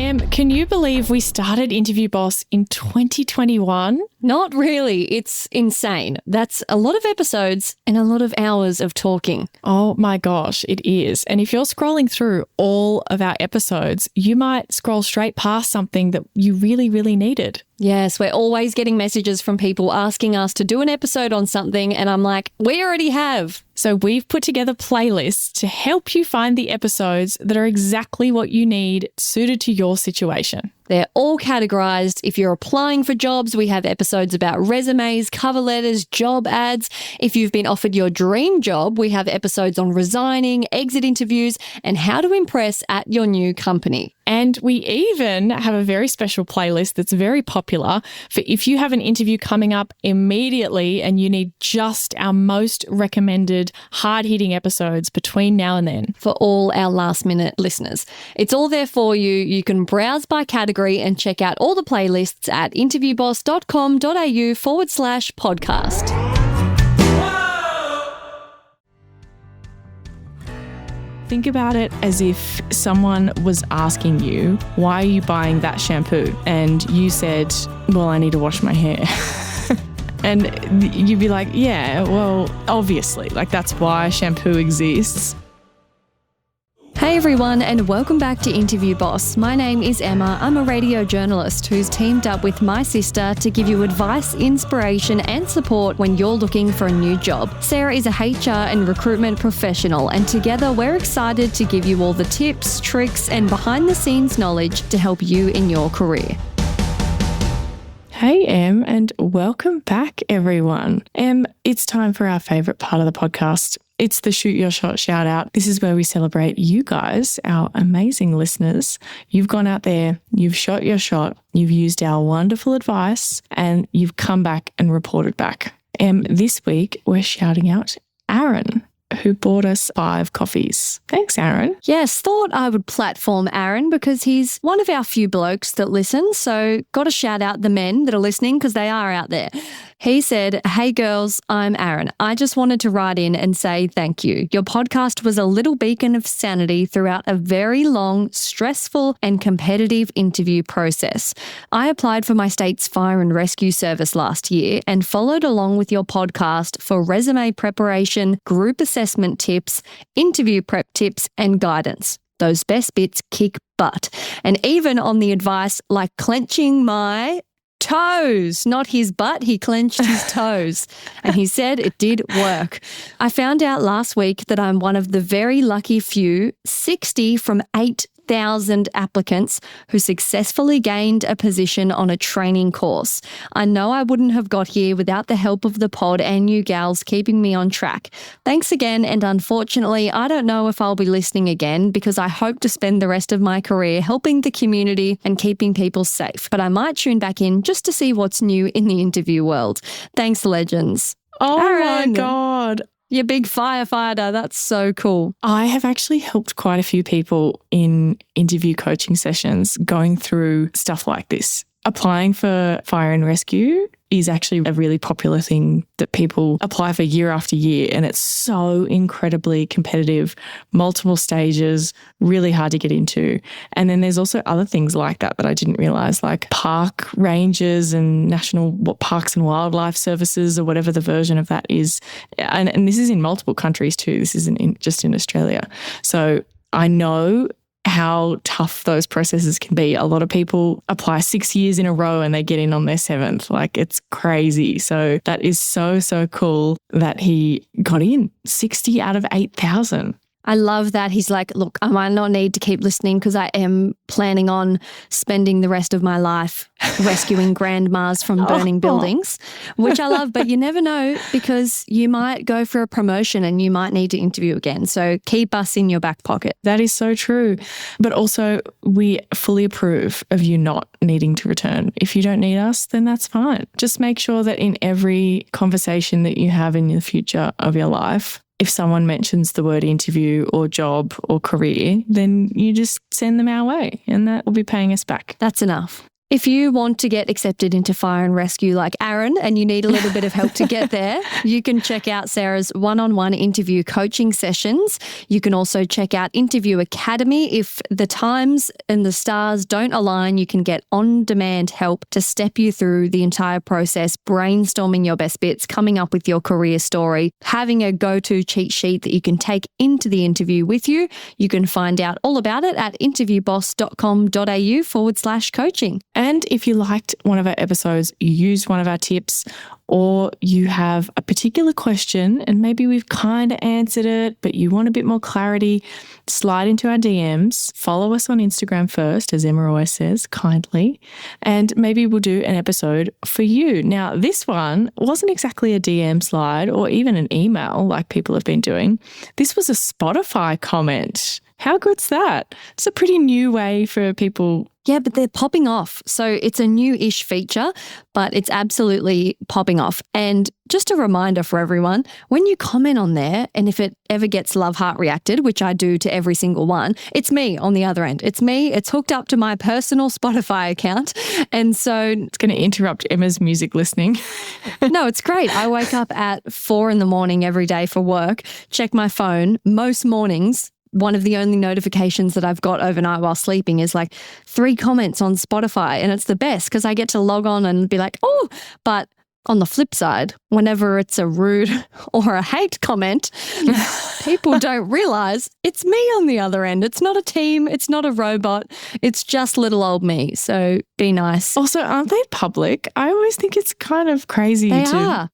Can you believe we started Interview Boss in 2021? Not really. It's insane. That's a lot of episodes and a lot of hours of talking. Oh my gosh, it is. And if you're scrolling through all of our episodes, you might scroll straight past something that you really, really needed. Yes, we're always getting messages from people asking us to do an episode on something, and I'm like, we already have. So we've put together playlists to help you find the episodes that are exactly what you need, suited to your situation. They're all categorized. If you're applying for jobs, we have episodes about resumes, cover letters, job ads. If you've been offered your dream job, we have episodes on resigning, exit interviews, and how to impress at your new company. And we even have a very special playlist that's very popular for if you have an interview coming up immediately and you need just our most recommended hard-hitting episodes between now and then. For all our last-minute listeners. It's all there for you. You can browse by category and check out all the playlists at interviewboss.com.au/podcast. Think about it as if someone was asking you, why are you buying that shampoo? And you said, well, I need to wash my hair. And you'd be like, yeah, well, obviously, like that's why shampoo exists. Hey everyone, and welcome back to Interview Boss. My name is Emma. I'm a radio journalist who's teamed up with my sister to give you advice, inspiration and support when you're looking for a new job. Sarah is a HR and recruitment professional, and together we're excited to give you all the tips, tricks and behind the scenes knowledge to help you in your career. Hey, Em, and welcome back, everyone. Em, it's time for our favourite part of the podcast. It's the Shoot Your Shot shout out. This is where we celebrate you guys, our amazing listeners. You've gone out there, you've shot your shot, you've used our wonderful advice, and you've come back and reported back. Em, this week we're shouting out Aaron, who bought us 5 coffees. Thanks, Aaron. Yes, thought I would platform Aaron because he's one of our few blokes that listen. So got to shout out the men that are listening because they are out there. He said, hey girls, I'm Aaron. I just wanted to write in and say thank you. Your podcast was a little beacon of sanity throughout a very long, stressful and competitive interview process. I applied for my state's fire and rescue service last year and followed along with your podcast for resume preparation, group assessment tips, interview prep tips and guidance. Those best bits kick butt. And even on the advice like clenching my toes, not his butt, he clenched his toes. And he said it did work. I found out last week that I'm one of the very lucky few, 60 from 8,000 applicants who successfully gained a position on a training course. I know I wouldn't have got here without the help of the pod and you gals keeping me on track. Thanks again, and unfortunately, I don't know if I'll be listening again because I hope to spend the rest of my career helping the community and keeping people safe. But I might tune back in just to see what's new in the interview world. Thanks, legends. Oh Aaron, my God. you're a big firefighter. That's so cool. I have actually helped quite a few people in interview coaching sessions going through stuff like this. Applying for fire and rescue is actually a really popular thing that people apply for year after year, and it's so incredibly competitive, multiple stages, really hard to get into. And then there's also other things like that I didn't realise, like park rangers and national parks and wildlife services or whatever the version of that is. And this is in multiple countries too. This isn't just in Australia. So I know how tough those processes can be. A lot of people apply 6 years in a row and they get in on their 7th. Like, it's crazy. So that is so, so cool that he got in 60 out of 8,000. I love that. He's like, look, I might not need to keep listening because I am planning on spending the rest of my life rescuing grandmas from burning buildings, which I love. But you never know, because you might go for a promotion and you might need to interview again. So keep us in your back pocket. That is so true. But also, we fully approve of you not needing to return. If you don't need us, then that's fine. Just make sure that in every conversation that you have in the future of your life, if someone mentions the word interview or job or career, then you just send them our way and that will be paying us back. That's enough. If you want to get accepted into fire and rescue like Aaron and you need a little bit of help to get there, you can check out Sarah's one-on-one interview coaching sessions. You can also check out Interview Academy. If the times and the stars don't align, you can get on-demand help to step you through the entire process, brainstorming your best bits, coming up with your career story, having a go-to cheat sheet that you can take into the interview with you. You can find out all about it at interviewboss.com.au/coaching. And if you liked one of our episodes, you used one of our tips, or you have a particular question and maybe we've kind of answered it, but you want a bit more clarity, slide into our DMs, follow us on Instagram first, as Emma always says, kindly, and maybe we'll do an episode for you. Now, this one wasn't exactly a DM slide or even an email like people have been doing. This was a Spotify comment. How good's that? It's a pretty new way for people. Yeah, but they're popping off. So it's a new-ish feature, but it's absolutely popping off. And just a reminder for everyone, when you comment on there, and if it ever gets love heart reacted, which I do to every single one, it's me on the other end. It's me. It's hooked up to my personal Spotify account. And so it's going to interrupt Emma's music listening. No, it's great. I wake up at 4 a.m. every day for work, check my phone most mornings. One of the only notifications that I've got overnight while sleeping is like 3 comments on Spotify. And it's the best because I get to log on and be like, oh, but on the flip side, whenever it's a rude or a hate comment, people don't realize it's me on the other end. It's not a team. It's not a robot. It's just little old me. So be nice. Also, aren't they public? I always think it's kind of crazy. They are.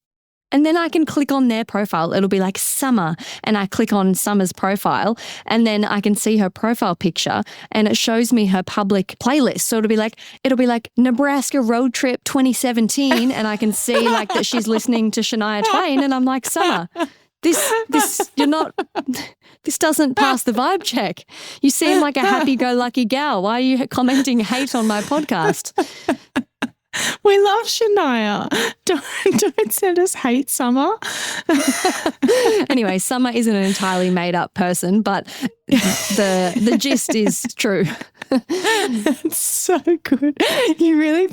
And then I can click on their profile. It'll be like Summer, and I click on Summer's profile, and then I can see her profile picture, and it shows me her public playlist. So it'll be like Nebraska Road Trip 2017, and I can see like that she's listening to Shania Twain, and I'm like, Summer, this doesn't pass the vibe check. You seem like a happy-go-lucky gal. Why are you commenting hate on my podcast? We love Shania. Don't send us hate, Summer. Anyway, Summer isn't an entirely made up person, but the gist is true. It's so good. You really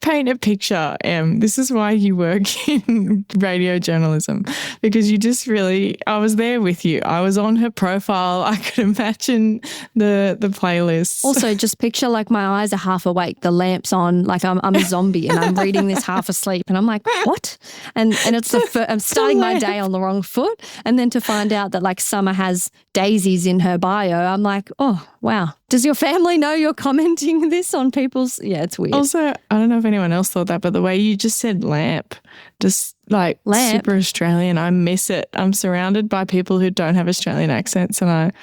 paint a picture, Em. This is why you work in radio journalism, because you just really, I was there with you. I was on her profile. I could imagine the playlist. Also, just picture like my eyes are half awake, the lamp's on, like I'm a zombie and I'm reading this half asleep and I'm like, what? And it's I'm starting my day on the wrong foot. And then to find out that like Summer has daisies in her bio, I'm like, oh, wow. Does your family know you're commenting this on people's? Yeah, it's weird. Also, I don't know if anyone else thought that, but the way you just said lamp, just like lamp. Super Australian. I miss it. I'm surrounded by people who don't have Australian accents, and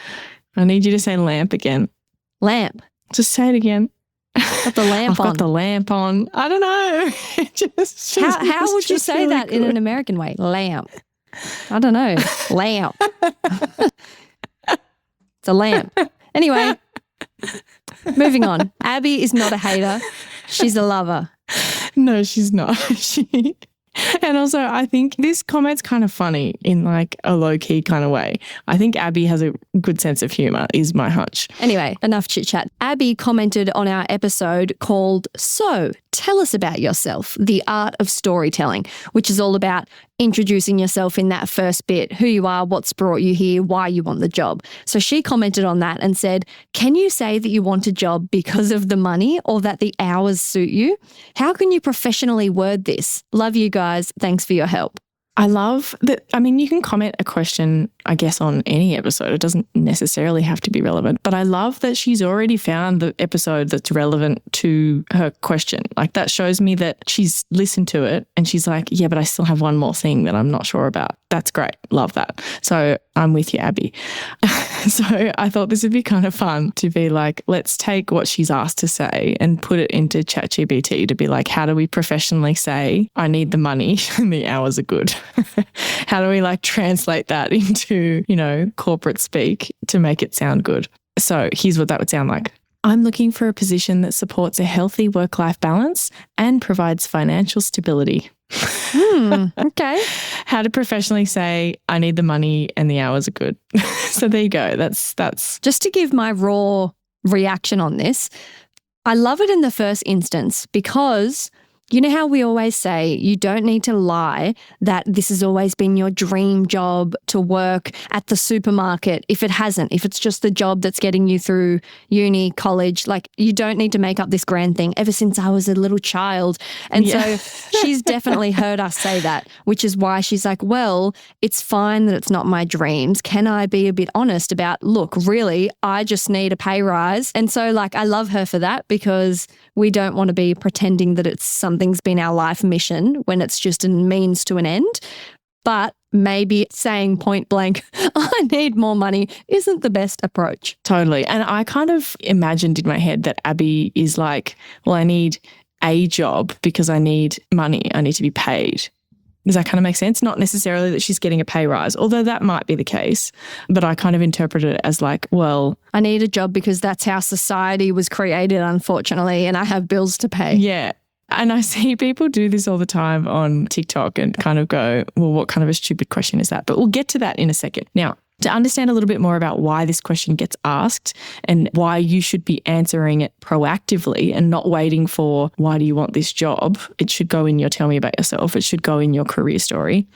I need you to say lamp again. Lamp. Just say it again. Got the lamp on. I've got the lamp on. I don't know. How would you say really that good in an American way? Lamp. I don't know. Lamp. It's a lamp. Anyway, moving on. Abby is not a hater. She's a lover. No, she's not. And also, I think this comment's kind of funny in like a low-key kind of way. I think Abby has a good sense of humour, is my hunch. Anyway, enough chit-chat. Abby commented on our episode called So, Tell Us About Yourself, The Art of Storytelling, which is all about introducing yourself in that first bit, who you are, what's brought you here, why you want the job. So she commented on that and said, can you say that you want a job because of the money or that the hours suit you? How can you professionally word this? Love you guys. Thanks for your help. I love that. I mean, you can comment a question, I guess, on any episode. It doesn't necessarily have to be relevant, but I love that she's already found the episode that's relevant to her question. Like that shows me that she's listened to it and she's like, yeah, but I still have one more thing that I'm not sure about. That's great. Love that. So I'm with you, Abby. So I thought this would be kind of fun to be like, let's take what she's asked to say and put it into ChatGPT to be like, how do we professionally say, I need the money and the hours are good? How do we like translate that into, corporate speak to make it sound good? So here's what that would sound like. I'm looking for a position that supports a healthy work-life balance and provides financial stability. Okay. How to professionally say, I need the money and the hours are good. So there you go. That's just to give my raw reaction on this. I love it in the first instance because you know how we always say you don't need to lie that this has always been your dream job to work at the supermarket if it hasn't, if it's just the job that's getting you through uni, college. Like, you don't need to make up this grand thing ever since I was a little child. And so she's definitely heard us say that, which is why she's like, well, it's fine that it's not my dreams. Can I be a bit honest about, look, really, I just need a pay rise. And so like, I love her for that because we don't want to be pretending that it's something's been our life mission when it's just a means to an end. But maybe saying point blank, I need more money isn't the best approach. Totally. And I kind of imagined in my head that Abby is like, well, I need a job because I need money. I need to be paid. Does that kind of make sense? Not necessarily that she's getting a pay rise, although that might be the case. But I kind of interpret it as like, well, I need a job because that's how society was created, unfortunately, and I have bills to pay. Yeah. And I see people do this all the time on TikTok and kind of go, well, what kind of a stupid question is that? But we'll get to that in a second. Now, to understand a little bit more about why this question gets asked and why you should be answering it proactively and not waiting for, why do you want this job? It should go in your tell me about yourself. It should go in your career story.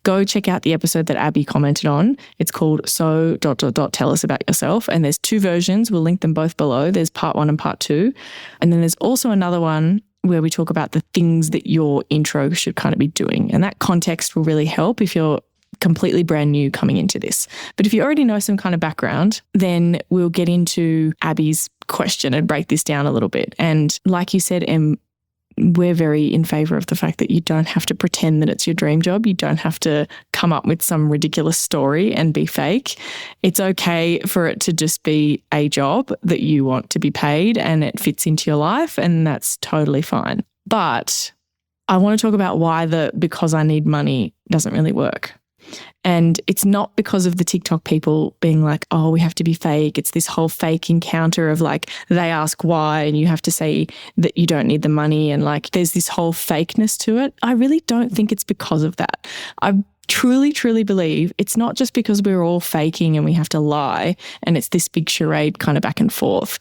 Go check out the episode that Abby commented on. It's called So... Tell us about yourself. And there's 2 versions. We'll link them both below. There's part 1 and part 2. And then there's also another one where we talk about the things that your intro should kind of be doing. And that context will really help if you're completely brand new coming into this. But if you already know some kind of background, then we'll get into Abby's question and break this down a little bit. And like you said, Em, we're very in favour of the fact that you don't have to pretend that it's your dream job. You don't have to come up with some ridiculous story and be fake. It's okay for it to just be a job that you want to be paid and it fits into your life, and that's totally fine. But I want to talk about why the because I need money doesn't really work. And it's not because of the TikTok people being like, oh, we have to be fake. It's this whole fake encounter of like, they ask why and you have to say that you don't need the money. And like, there's this whole fakeness to it. I really don't think it's because of that. I truly, truly believe it's not just because we're all faking and we have to lie and it's this big charade kind of back and forth.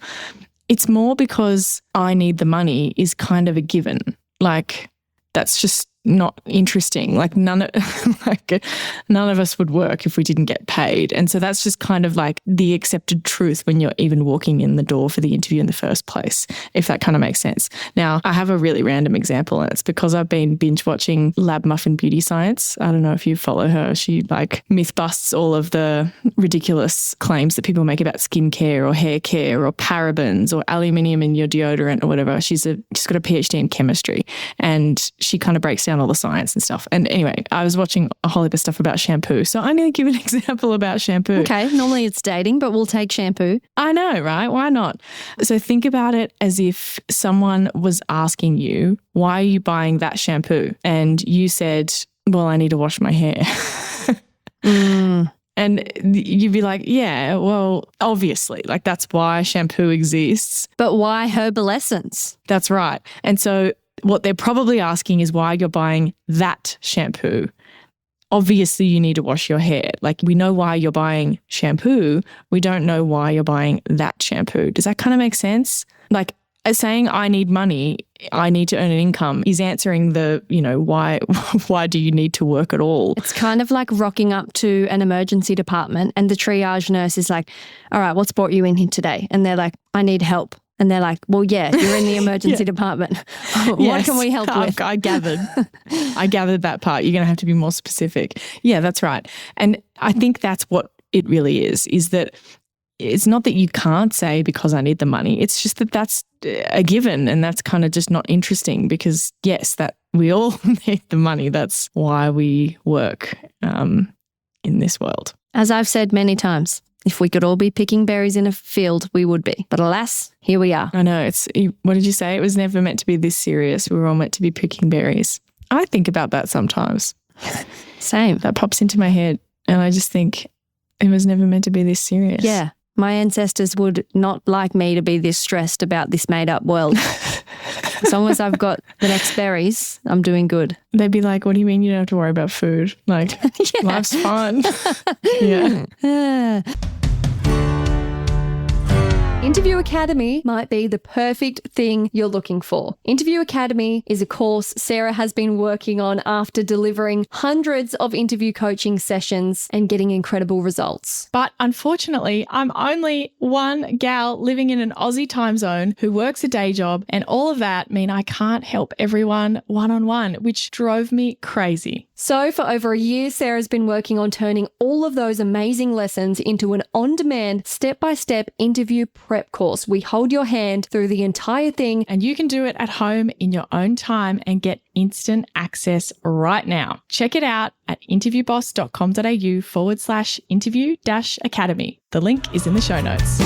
It's more because I need the money is kind of a given. Like, that's just not interesting. Like none of us would work if we didn't get paid. And so that's just kind of like the accepted truth when you're even walking in the door for the interview in the first place, if that kind of makes sense. Now, I have a really random example, and it's because I've been binge watching Lab Muffin Beauty Science. I don't know if you follow her. She like myth busts all of the ridiculous claims that people make about skincare or hair care or parabens or aluminium in your deodorant or whatever. She's got a PhD in chemistry, and she kind of breaks down all the science and stuff. And anyway, I was watching a whole heap of stuff about shampoo. So I'm going to give an example about shampoo. Okay, normally it's dating, but we'll take shampoo. I know, right? Why not? So think about it as if someone was asking you, why are you buying that shampoo? And you said, well, I need to wash my hair. And you'd be like, yeah, well, obviously, like that's why shampoo exists. But why herbal essence? That's right. And so what they're probably asking is why you're buying that shampoo. Obviously, you need to wash your hair. Like, we know why you're buying shampoo. We don't know why you're buying that shampoo. Does that kind of make sense? Like, saying I need money, I need to earn an income is answering the, why do you need to work at all? It's kind of like rocking up to an emergency department and the triage nurse is like, all right, what's brought you in here today? And they're like, I need help. And they're like, well, yeah, you're in the emergency department. What can we help with? I gathered that part. You're going to have to be more specific. Yeah, that's right. And I think that's what it really is that it's not that you can't say because I need the money. It's just that that's a given, and that's kind of just not interesting because, yes, that we all need the money. That's why we work in this world. As I've said many times, if we could all be picking berries in a field, we would be. But alas, here we are. I know. What did you say? It was never meant to be this serious. We were all meant to be picking berries. I think about that sometimes. Same. That pops into my head and I just think it was never meant to be this serious. Yeah. My ancestors would not like me to be this stressed about this made-up world. As long as I've got the next berries, I'm doing good. They'd be like, what do you mean you don't have to worry about food? Like, life's fun. Yeah. Interview Academy might be the perfect thing you're looking for. Interview Academy is a course Sarah has been working on after delivering hundreds of interview coaching sessions and getting incredible results. But unfortunately, I'm only one gal living in an Aussie time zone who works a day job, and all of that mean I can't help everyone one-on-one, which drove me crazy. So for over a year, Sarah's been working on turning all of those amazing lessons into an on-demand, step-by-step interview prep course. We hold your hand through the entire thing, and you can do it at home in your own time and get instant access right now. Check it out at interviewboss.com.au/interview-academy. The link is in the show notes.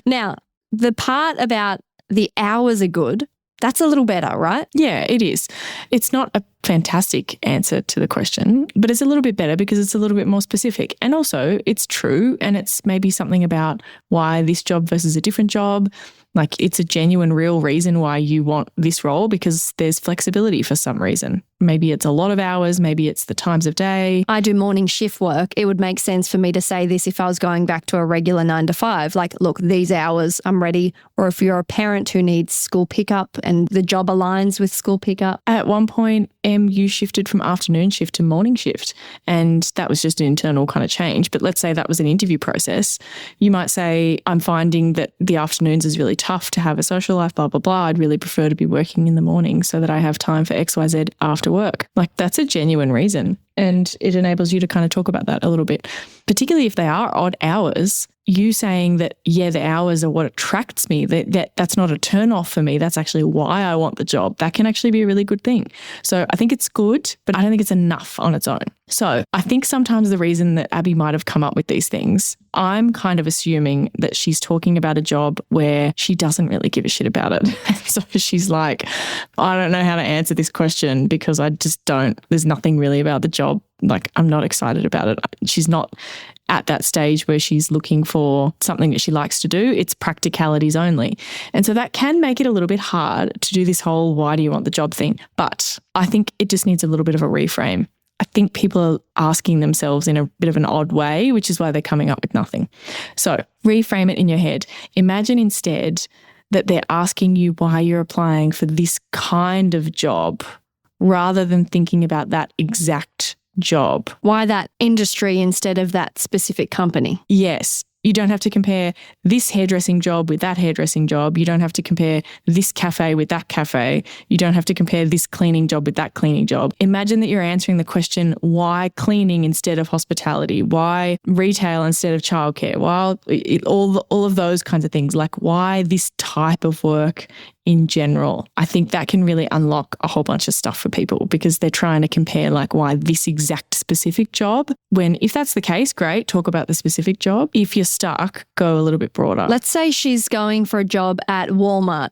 Now, the part about the hours are good, that's a little better, right? Yeah, it is. It's not a fantastic answer to the question, but it's a little bit better because it's a little bit more specific. And also it's true, and it's maybe something about why this job versus a different job. Like, it's a genuine, real reason why you want this role, because there's flexibility for some reason. Maybe it's a lot of hours, maybe it's the times of day. I do morning shift work. It would make sense for me to say this if I was going back to a regular 9 to 5. Like, look, these hours, I'm ready. Or if you're a parent who needs school pickup and the job aligns with school pickup. At one point, you shifted from afternoon shift to morning shift, and that was just an internal kind of change. But let's say that was an interview process. You might say, I'm finding that the afternoons is really tough to have a social life, blah, blah, blah. I'd really prefer to be working in the morning so that I have time for XYZ after work. Like, that's a genuine reason. And it enables you to kind of talk about that a little bit, particularly if they are odd hours. You saying that, yeah, the hours are what attracts me, that's not a turn off for me. That's actually why I want the job. That can actually be a really good thing. So I think it's good, but I don't think it's enough on its own. So I think sometimes the reason that Abby might have come up with these things, I'm kind of assuming that she's talking about a job where she doesn't really give a shit about it. So she's like, I don't know how to answer this question because I just don't. There's nothing really about the job. Like, I'm not excited about it. She's not at that stage where she's looking for something that she likes to do. It's practicalities only. And so that can make it a little bit hard to do this whole why do you want the job thing. But I think it just needs a little bit of a reframe. I think people are asking themselves in a bit of an odd way, which is why they're coming up with nothing. So reframe it in your head. Imagine instead that they're asking you why you're applying for this kind of job rather than thinking about that exact job. Why that industry instead of that specific company? Yes. You don't have to compare this hairdressing job with that hairdressing job. You don't have to compare this cafe with that cafe. You don't have to compare this cleaning job with that cleaning job. Imagine that you're answering the question, why cleaning instead of hospitality? Why retail instead of childcare? Why all of those kinds of things, like why this type of work in general. I think that can really unlock a whole bunch of stuff for people because they're trying to compare like why this exact specific job, when if that's the case, great, talk about the specific job. If you're stuck, go a little bit broader. Let's say she's going for a job at Walmart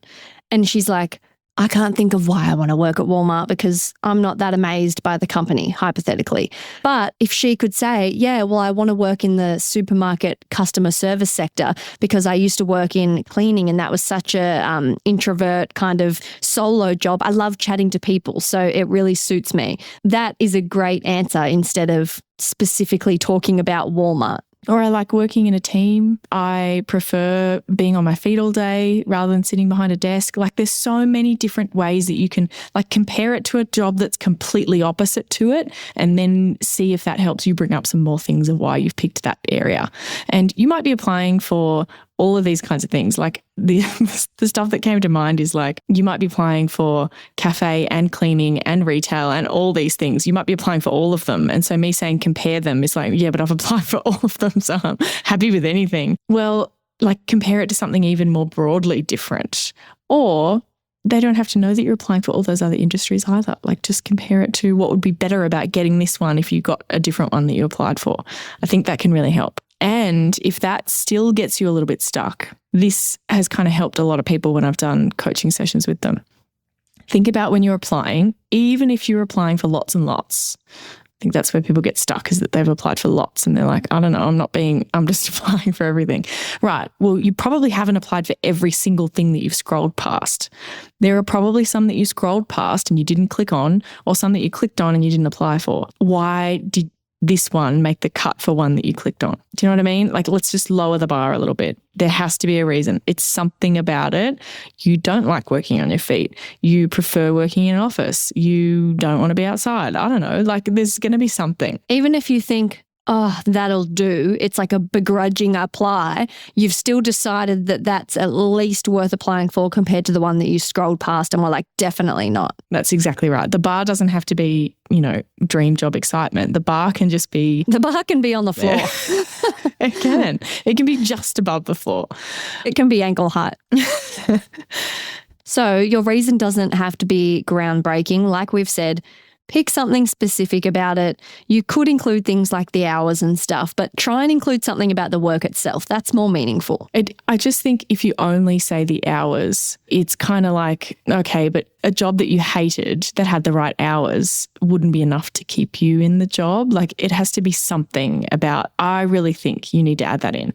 and she's like, I can't think of why I want to work at Walmart because I'm not that amazed by the company, hypothetically. But if she could say, yeah, well, I want to work in the supermarket customer service sector because I used to work in cleaning and that was such a introvert kind of solo job. I love chatting to people, so it really suits me. That is a great answer instead of specifically talking about Walmart. Or I like working in a team. I prefer being on my feet all day rather than sitting behind a desk. Like there's so many different ways that you can like compare it to a job that's completely opposite to it and then see if that helps you bring up some more things of why you've picked that area. And you might be applying for all of these kinds of things. Like the stuff that came to mind is like you might be applying for cafe and cleaning and retail and all these things. You might be applying for all of them. And so me saying compare them is like, yeah, but I've applied for all of them, so I'm happy with anything. Well, like compare it to something even more broadly different. Or they don't have to know that you're applying for all those other industries either. Like just compare it to what would be better about getting this one if you got a different one that you applied for. I think that can really help. And if that still gets you a little bit stuck, this has kind of helped a lot of people when I've done coaching sessions with them. Think about when you're applying, even if you're applying for lots and lots. I think that's where people get stuck, is that they've applied for lots and they're like, I don't know, I'm just applying for everything. Right. Well, you probably haven't applied for every single thing that you've scrolled past. There are probably some that you scrolled past and you didn't click on, or some that you clicked on and you didn't apply for. Why did this one make the cut for one that you clicked on? Do you know what I mean? Like, let's just lower the bar a little bit. There has to be a reason. It's something about it. You don't like working on your feet. You prefer working in an office. You don't want to be outside. I don't know. Like, there's going to be something. Even if you think, oh, that'll do, it's like a begrudging apply, you've still decided that that's at least worth applying for compared to the one that you scrolled past and were like, definitely not. That's exactly right. The bar doesn't have to be, dream job excitement. The bar can just be... The bar can be on the floor. It can. It can be just above the floor. It can be ankle height. So your reason doesn't have to be groundbreaking. Like we've said, pick something specific about it. You could include things like the hours and stuff, but try and include something about the work itself. That's more meaningful. I just think if you only say the hours, it's kind of like, okay, but a job that you hated that had the right hours wouldn't be enough to keep you in the job. Like, it has to be something about, I really think you need to add that in.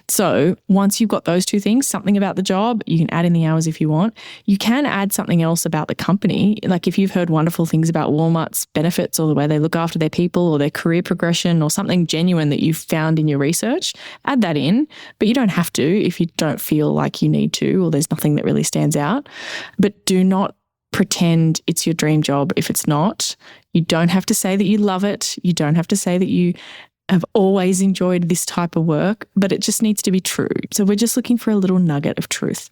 So once you've got those two things, something about the job, you can add in the hours if you want. You can add something else about the company. Like, if you've heard wonderful things about Walmart's benefits or the way they look after their people or their career progression or something genuine that you've found in your research, add that in. But you don't have to if you don't feel like you need to or there's nothing that really stands out. But do not pretend it's your dream job if it's not. You don't have to say that you love it. You don't have to say that you have always enjoyed this type of work, but it just needs to be true. So we're just looking for a little nugget of truth.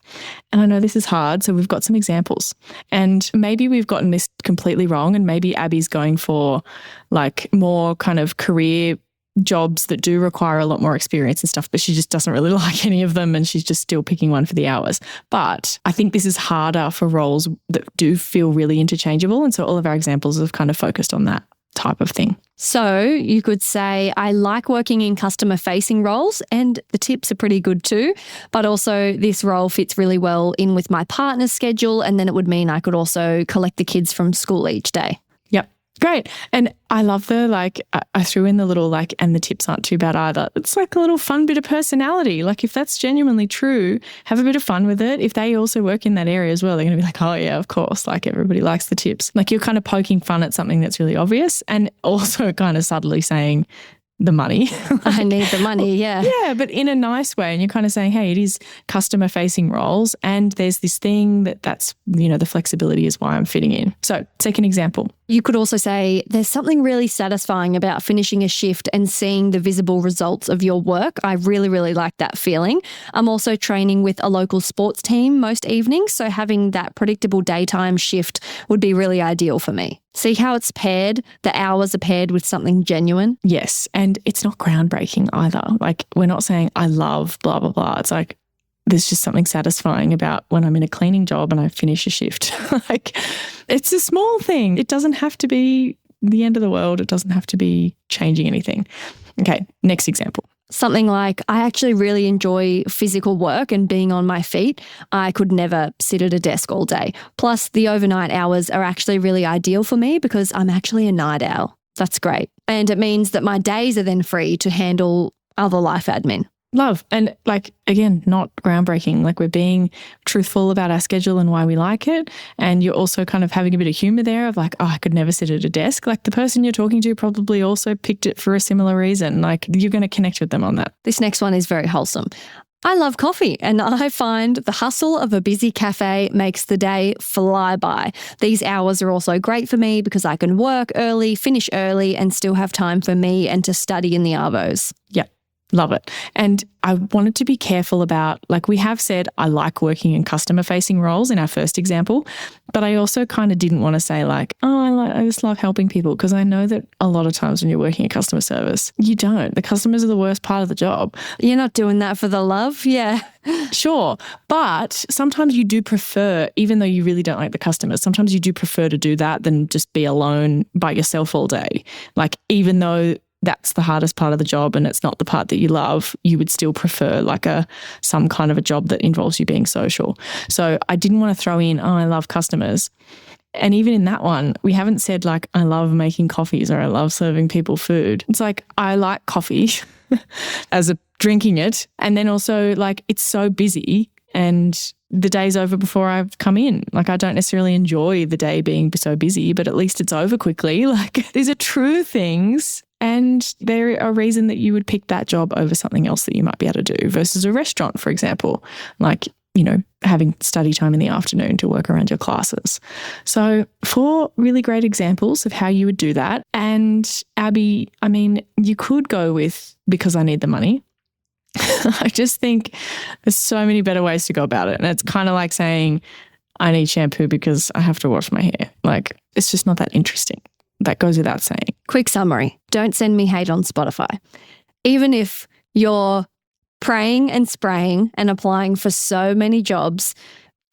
And I know this is hard, so we've got some examples. And maybe we've gotten this completely wrong, and maybe Abby's going for like more kind of career jobs that do require a lot more experience and stuff, but she just doesn't really like any of them and she's just still picking one for the hours. But I think this is harder for roles that do feel really interchangeable. And so all of our examples have kind of focused on that type of thing. So you could say, I like working in customer facing roles and the tips are pretty good too, but also this role fits really well in with my partner's schedule, and then it would mean I could also collect the kids from school each day. Yep. Great. And I love I threw in the little and the tips aren't too bad either. It's like a little fun bit of personality. Like, if that's genuinely true, have a bit of fun with it. If they also work in that area as well, they're going to be like, oh yeah, of course. Like, everybody likes the tips. Like, you're kind of poking fun at something that's really obvious and also kind of subtly saying, the money. I need the money, yeah. Yeah, but in a nice way. And you're kind of saying, hey, it is customer facing roles and there's this thing that's, the flexibility is why I'm fitting in. So, second example. You could also say there's something really satisfying about finishing a shift and seeing the visible results of your work. I really, really like that feeling. I'm also training with a local sports team most evenings, so having that predictable daytime shift would be really ideal for me. See how it's paired? The hours are paired with something genuine? Yes, and it's not groundbreaking either. Like, we're not saying I love blah, blah, blah. It's like, there's just something satisfying about when I'm in a cleaning job and I finish a shift. Like, it's a small thing. It doesn't have to be the end of the world. It doesn't have to be changing anything. Okay, next example. Something like, I actually really enjoy physical work and being on my feet. I could never sit at a desk all day. Plus, the overnight hours are actually really ideal for me because I'm actually a night owl. That's great. And it means that my days are then free to handle other life admin. Love. And again, not groundbreaking. Like, we're being truthful about our schedule and why we like it. And you're also kind of having a bit of humor there of like, oh, I could never sit at a desk. Like, the person you're talking to probably also picked it for a similar reason. Like, you're going to connect with them on that. This next one is very wholesome. I love coffee and I find the hustle of a busy cafe makes the day fly by. These hours are also great for me because I can work early, finish early, and still have time for me and to study in the arvos. Yep. Love it. And I wanted to be careful about, we have said, I like working in customer facing roles in our first example, but I also kind of didn't want to say I just love helping people, because I know that a lot of times when you're working in customer service, you don't. The customers are the worst part of the job. You're not doing that for the love. Yeah. Sure. But sometimes you do prefer, even though you really don't like the customers, sometimes you do prefer to do that than just be alone by yourself all day. Even though that's the hardest part of the job and it's not the part that you love, you would still prefer some kind of a job that involves you being social. So I didn't want to throw in, oh, I love customers. And even in that one, we haven't said I love making coffees or I love serving people food. It's I like coffee as drinking it. And then also it's so busy and the day's over before I've come in. I don't necessarily enjoy the day being so busy, but at least it's over quickly. These are true things. And there are reasons that you would pick that job over something else that you might be able to do versus a restaurant, for example, like, having study time in the afternoon to work around your classes. So 4 really great examples of how you would do that. And Abby, you could go with because I need the money. I just think there's so many better ways to go about it. And it's kind of like saying, I need shampoo because I have to wash my hair. Like, it's just not that interesting. That goes without saying. Quick summary. Don't send me hate on Spotify. Even if you're praying and spraying and applying for so many jobs,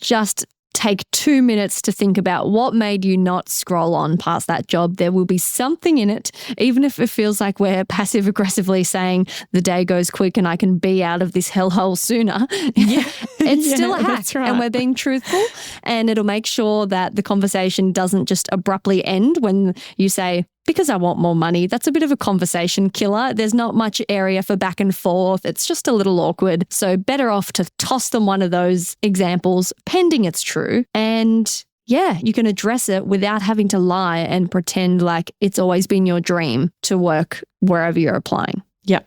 just take 2 minutes to think about what made you not scroll on past that job. There will be something in it, even if it feels like we're passive aggressively saying the day goes quick and I can be out of this hellhole sooner. Yeah. It's still a hack, that's right. and we're being truthful, and it'll make sure that the conversation doesn't just abruptly end when you say, because I want more money. That's a bit of a conversation killer. There's not much area for back and forth. It's just a little awkward. So better off to toss them one of those examples, pending it's true. And yeah, you can address it without having to lie and pretend like it's always been your dream to work wherever you're applying. Yeah.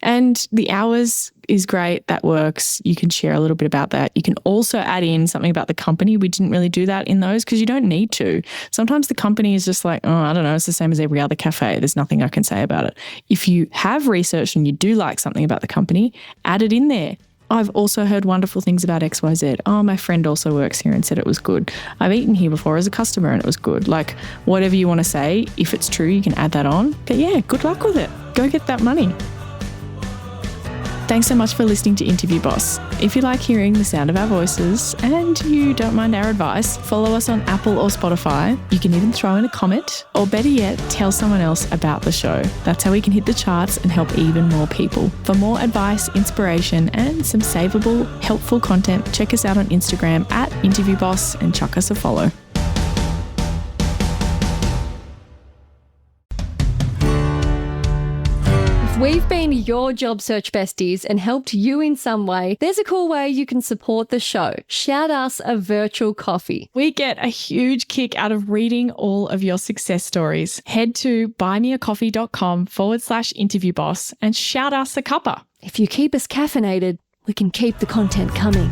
And the hours is great. That works. You can share a little bit about that. You can also add in something about the company. We didn't really do that in those because you don't need to. Sometimes the company is just like, oh, I don't know, it's the same as every other cafe. There's nothing I can say about it. If you have researched and you do like something about the company, add it in there. I've also heard wonderful things about XYZ. Oh, my friend also works here and said it was good. I've eaten here before as a customer and it was good. Like, whatever you want to say, if it's true, you can add that on. But yeah, good luck with it. Go get that money. Thanks so much for listening to Interview Boss. If you like hearing the sound of our voices and you don't mind our advice, follow us on Apple or Spotify. You can even throw in a comment, or better yet, tell someone else about the show. That's how we can hit the charts and help even more people. For more advice, inspiration, and some savable, helpful content, check us out on Instagram @InterviewBoss and chuck us a follow. We've been your job search besties and helped you in some way. There's a cool way you can support the show. Shout us a virtual coffee. We get a huge kick out of reading all of your success stories. Head to buymeacoffee.com/interviewboss and shout us a cuppa. If you keep us caffeinated, we can keep the content coming.